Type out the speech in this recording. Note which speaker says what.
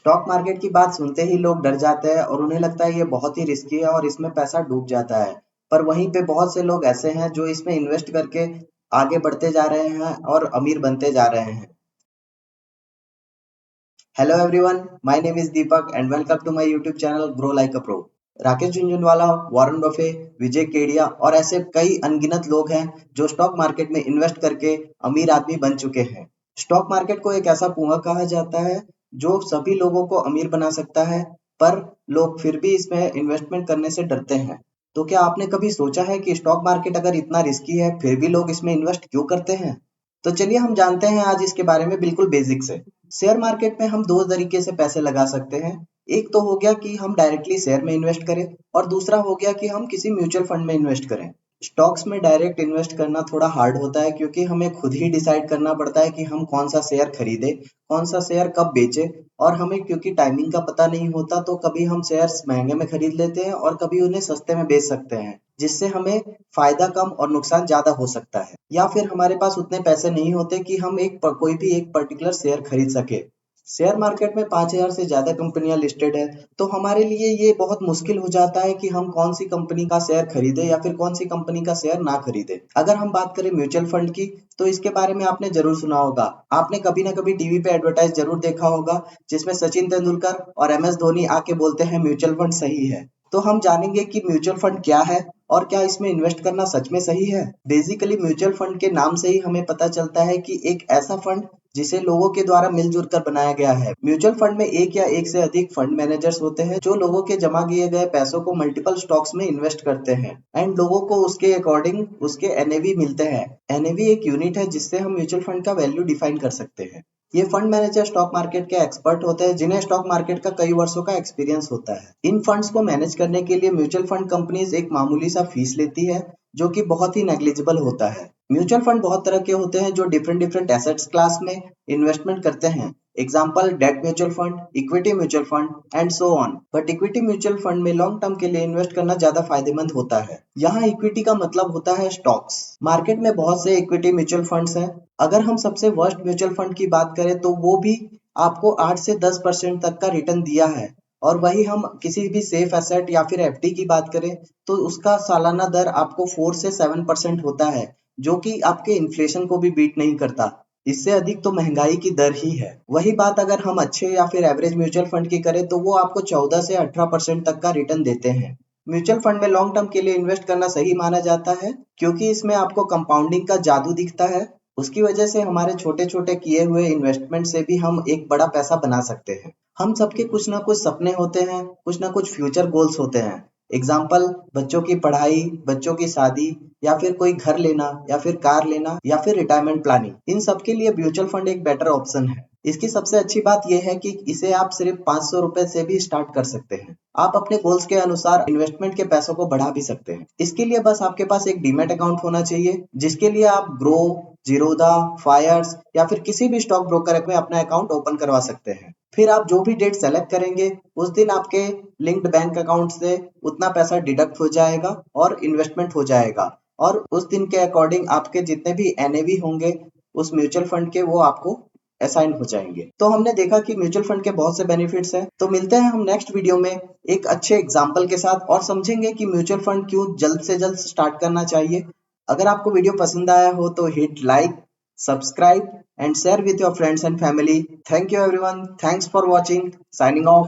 Speaker 1: Stock market की बात सुनते ही लोग डर जाते हैं और उन्हें लगता है ये बहुत ही रिस्की है और इसमें पैसा डूब जाता है। पर वहीं पे बहुत से लोग ऐसे हैं जो इसमें इन्वेस्ट करके आगे बढ़ते जा रहे हैं और अमीर बनते जा रहे हैं। Hello everyone, my name is Deepak and welcome to my YouTube channel grow like a pro. Rakesh Jhunjhunwala, Warren Buffett, Vijay Kedia और ऐसे कई अनगिनत लोग हैं जो स्टॉक मार्केट में इन्वेस्ट करके अमीर आदमी बन चुके हैं। स्टॉक मार्केट को एक ऐसा कुआं कहा जाता है जो सभी लोगों को अमीर बना सकता है, पर लोग फिर भी इसमें इन्वेस्टमेंट करने से डरते हैं। तो क्या आपने कभी सोचा है कि स्टॉक मार्केट अगर इतना रिस्की है फिर भी लोग इसमें इन्वेस्ट क्यों करते हैं? तो चलिए हम जानते हैं आज इसके बारे में बिल्कुल बेसिक से। शेयर मार्केट में हम दो तरीके से पैसे लगा सकते हैं। एक तो हो गया कि हम डायरेक्टली शेयर में इन्वेस्ट करें और दूसरा हो गया कि हम किसी म्यूचुअल फंड में इन्वेस्ट करें। स्टॉक्स में डायरेक्ट इन्वेस्ट करना थोड़ा हार्ड होता है क्योंकि हमें खुद ही डिसाइड करना पड़ता है कि हम कौन सा शेयर खरीदे, कौन सा शेयर कब बेचे। और हमें क्योंकि टाइमिंग का पता नहीं होता तो कभी हम शेयर्स महंगे में खरीद लेते हैं और कभी उन्हें सस्ते में बेच सकते हैं, जिससे हमें फायदा कम और नुकसान ज्यादा हो सकता है। या फिर हमारे पास उतने पैसे नहीं होते कि हम कोई भी एक पर्टिकुलर शेयर खरीद सके। शेयर मार्केट में 5,000 से ज्यादा कंपनियां लिस्टेड है, तो हमारे लिए ये बहुत मुश्किल हो जाता है कि हम कौन सी कंपनी का शेयर खरीदे या फिर कौन सी कंपनी का शेयर ना खरीदे। अगर हम बात करें म्यूचुअल फंड की, तो इसके बारे में आपने जरूर सुना होगा। आपने कभी ना कभी टीवी पे एडवर्टाइज जरूर देखा होगा, जिसमें सचिन तेंदुलकर और MS धोनी आके बोलते हैं म्यूचुअल फंड सही है। तो हम जानेंगे कि म्यूचुअल फंड क्या है और क्या इसमें इन्वेस्ट करना सच में सही है। बेसिकली म्यूचुअल फंड के नाम से ही हमें पता चलता है कि एक ऐसा फंड जिसे लोगों के द्वारा मिलजुल कर बनाया गया है। म्यूचुअल फंड में एक या एक से अधिक फंड मैनेजर्स होते हैं जो लोगों के जमा किए गए पैसों को मल्टीपल स्टॉक्स में इन्वेस्ट करते हैं एंड लोगों को उसके अकॉर्डिंग उसके NAV मिलते हैं। NAV एक यूनिट है जिससे हम म्यूचुअल फंड का वैल्यू डिफाइन कर सकते हैं। ये फंड मैनेजर स्टॉक मार्केट के एक्सपर्ट होते हैं जिन्हें स्टॉक मार्केट का कई वर्षों का एक्सपीरियंस होता है। इन फंड्स को मैनेज करने के लिए म्यूचुअल फंड कंपनीज एक मामूली सा फीस लेती है, जो कि बहुत ही नेग्लिजिबल होता है। म्यूचुअल फंड बहुत तरह के होते हैं जो डिफरेंट डिफरेंट एसेट्स क्लास में इन्वेस्टमेंट करते हैं। Example debt mutual fund, equity mutual fund and so on. But equity mutual fund में लॉन्ग टर्म के लिए इन्वेस्ट करना ज्यादा फायदेमंद होता है। यहाँ इक्विटी का मतलब होता है स्टॉक्स। मार्केट में बहुत से इक्विटी म्यूचुअल फंड्स हैं। अगर हम सबसे वर्स्ट म्यूचुअल फंड की बात करें तो वो भी आपको 8 से 10% तक का रिटर्न दिया है। और वही हम किसी भी सेफ एसेट या फिर FD की बात करें तो उसका सालाना दर आपको 4 से 7% होता है, जो कि आपके इन्फ्लेशन को भी बीट नहीं करता। इससे अधिक तो महंगाई की दर ही है। वही बात अगर हम अच्छे या फिर एवरेज म्यूचुअल फंड की करें तो वो आपको 14 से 18% तक का रिटर्न देते हैं। म्यूचुअल फंड में लॉन्ग टर्म के लिए इन्वेस्ट करना सही माना जाता है क्योंकि इसमें आपको कंपाउंडिंग का जादू दिखता है। उसकी वजह से हमारे छोटे छोटे किए हुए इन्वेस्टमेंट से भी हम एक बड़ा पैसा बना सकते हैं। हम सबके कुछ ना कुछ सपने होते हैं, कुछ ना कुछ फ्यूचर गोल्स होते हैं। एग्जाम्पल बच्चों की पढ़ाई, बच्चों की शादी या फिर कोई घर लेना या फिर कार लेना या फिर रिटायरमेंट प्लानिंग। इन सब के लिए म्यूचुअल फंड एक बेटर ऑप्शन है। इसकी सबसे अच्छी बात यह है कि इसे आप सिर्फ 500 रुपए से भी स्टार्ट कर सकते हैं। आप अपने गोल्स के अनुसार इन्वेस्टमेंट के पैसों को बढ़ा भी सकते हैं। इसके लिए बस आपके पास एक डीमैट अकाउंट होना चाहिए, जिसके लिए आप ग्रो, जीरोधा, फायर्स या फिर किसी भी स्टॉक ब्रोकर में अपना अकाउंट ओपन करवा सकते हैं। फिर आप जो भी डेट सेलेक्ट करेंगे उस दिन आपके लिंक्ड बैंक अकाउंट से उतना पैसा डिडक्ट हो जाएगा और इन्वेस्टमेंट हो जाएगा। और उस दिन के अकॉर्डिंग आपके जितने भी NAV होंगे उस म्यूचुअल फंड के, वो आपको असाइन हो जाएंगे। तो हमने देखा कि म्यूचुअल फंड के बहुत से बेनिफिट्स हैं। तो मिलते हैं हम नेक्स्ट वीडियो में एक अच्छे एग्जाम्पल के साथ और समझेंगे कि म्यूचुअल फंड क्यों जल्द से जल्द स्टार्ट करना चाहिए। अगर आपको वीडियो पसंद आया हो तो hit like, subscribe and share with your friends and family. Thank you everyone. Thanks for watching. Signing off.